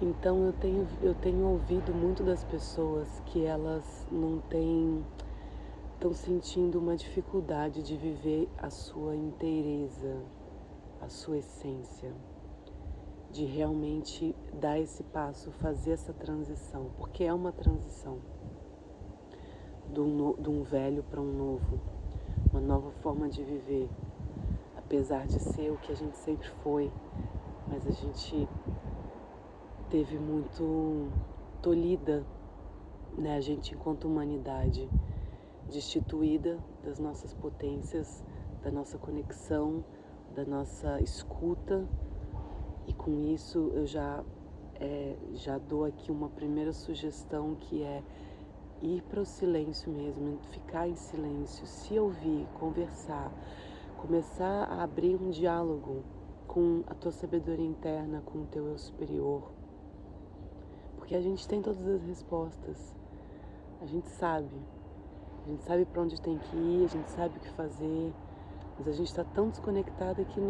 Então eu tenho ouvido muito das pessoas que elas não têm, estão sentindo uma dificuldade de viver a sua inteireza, a sua essência, de realmente dar esse passo, fazer essa transição, porque é uma transição de um velho para um novo, uma nova forma de viver, apesar de ser o que a gente sempre foi, mas a gente teve muito tolhida, né, a gente enquanto humanidade, destituída das nossas potências, da nossa conexão, da nossa escuta, e com isso eu já dou aqui uma primeira sugestão que é ir para o silêncio mesmo, ficar em silêncio, se ouvir, conversar, começar a abrir um diálogo com a tua sabedoria interna, com o teu eu superior, porque a gente tem todas as respostas, a gente sabe para onde tem que ir, a gente sabe o que fazer, mas a gente está tão desconectada que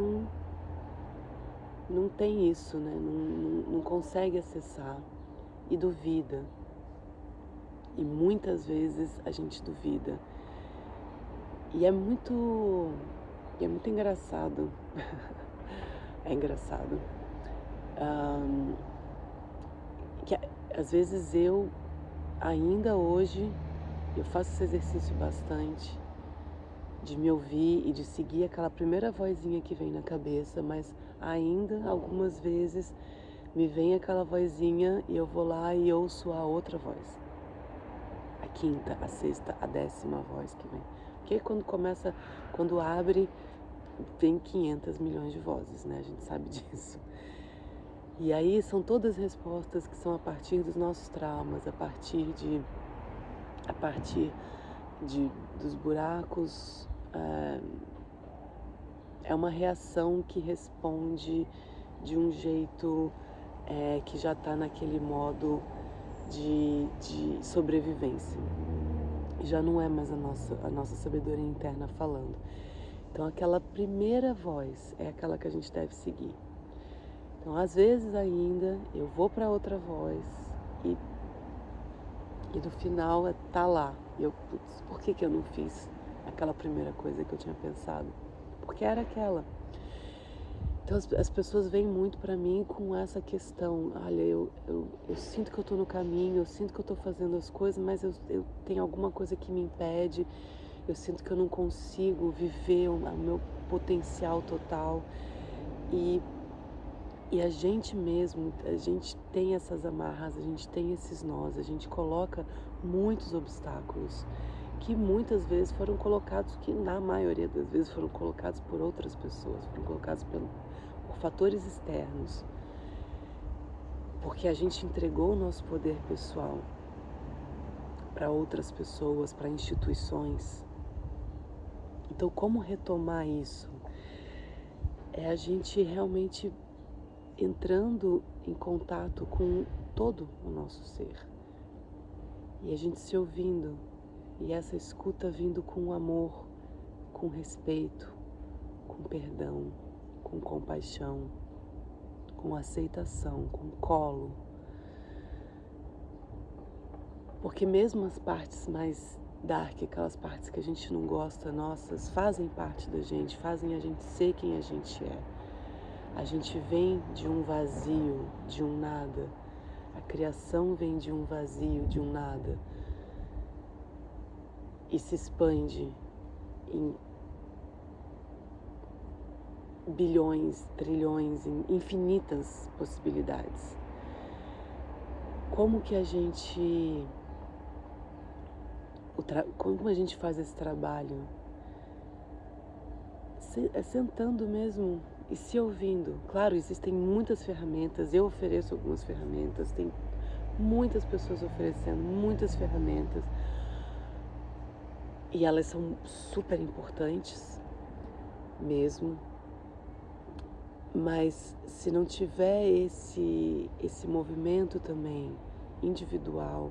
não tem isso, né? Não consegue acessar e duvida. E muitas vezes a gente duvida. E é muito engraçado. É engraçado. Ahn, que às vezes eu, ainda hoje, eu faço esse exercício bastante de me ouvir e de seguir aquela primeira vozinha que vem na cabeça, mas ainda algumas vezes me vem aquela vozinha e eu vou lá e ouço a outra voz. A quinta, a sexta, a 10ª voz que vem. Porque quando abre, vem 500 milhões de vozes, né? A gente sabe disso. E aí são todas respostas que são a partir dos nossos traumas, a partir dos buracos. É uma reação que responde de um jeito que já está naquele modo de sobrevivência. Já não é mais a nossa sabedoria interna falando. Então aquela primeira voz é aquela que a gente deve seguir. Então às vezes ainda eu vou para outra voz e no final tá lá. E eu, putz, por que eu não fiz aquela primeira coisa que eu tinha pensado? Porque era aquela. Então as pessoas vêm muito para mim com essa questão, olha, eu sinto que eu estou no caminho, eu sinto que eu estou fazendo as coisas, mas eu tenho alguma coisa que me impede, eu sinto que eu não consigo viver o meu potencial total. E, e a gente mesmo, a gente tem essas amarras, a gente tem esses nós, a gente coloca muitos obstáculos que muitas vezes foram colocados, que na maioria das vezes foram colocados por outras pessoas, foram colocados por fatores externos, porque a gente entregou o nosso poder pessoal para outras pessoas, para instituições. Então, como retomar isso? É a gente realmente entrando em contato com todo o nosso ser. E a gente se ouvindo, e essa escuta vindo com amor, com respeito, com perdão, com compaixão, com aceitação, com colo. Porque mesmo as partes mais dark, aquelas partes que a gente não gosta, nossas, fazem parte da gente, fazem a gente ser quem a gente é. A gente vem de um vazio, de um nada. A criação vem de um vazio, de um nada. E se expande em bilhões, trilhões, em infinitas possibilidades. Como que a gente como a gente faz esse trabalho? Sentando mesmo e se ouvindo. Claro, existem muitas ferramentas, eu ofereço algumas ferramentas, tem muitas pessoas oferecendo muitas ferramentas e elas são super importantes mesmo, mas se não tiver esse movimento também individual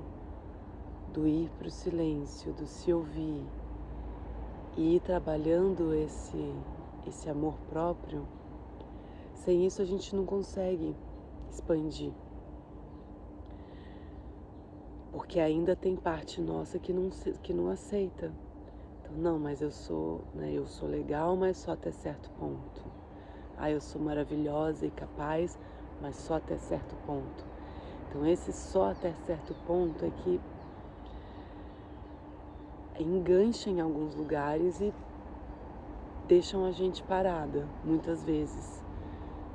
do ir para o silêncio, do se ouvir e ir trabalhando esse amor próprio, sem isso a gente não consegue expandir. Porque ainda tem parte nossa que não aceita. Então, não, mas eu sou, né, eu sou legal, mas só até certo ponto. Ah, eu sou maravilhosa e capaz, mas só até certo ponto. Então, esse só até certo ponto é que engancha em alguns lugares e deixam a gente parada, muitas vezes.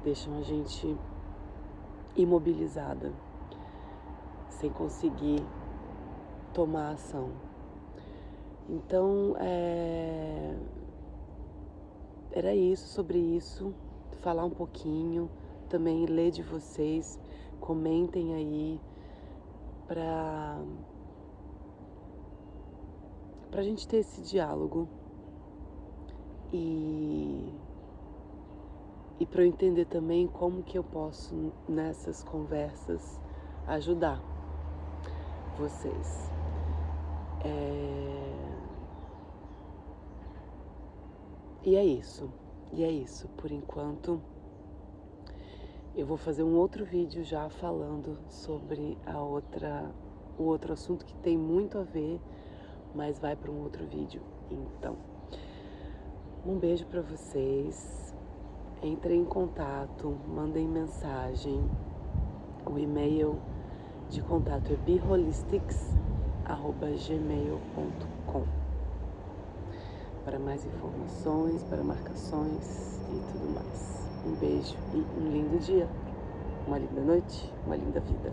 Deixam a gente imobilizada, sem conseguir tomar ação. Então, era isso, sobre isso, falar um pouquinho, também ler de vocês, comentem aí para a gente ter esse diálogo e para eu entender também como que eu posso nessas conversas ajudar vocês. E é isso. Por enquanto, eu vou fazer um outro vídeo já falando sobre o outro assunto que tem muito a ver, mas vai para um outro vídeo. Então, um beijo para vocês. Entrem em contato, mandem mensagem. O e-mail de contato é biholistics@gmail.com para mais informações, para marcações e tudo mais. Um beijo e um lindo dia, uma linda noite, uma linda vida.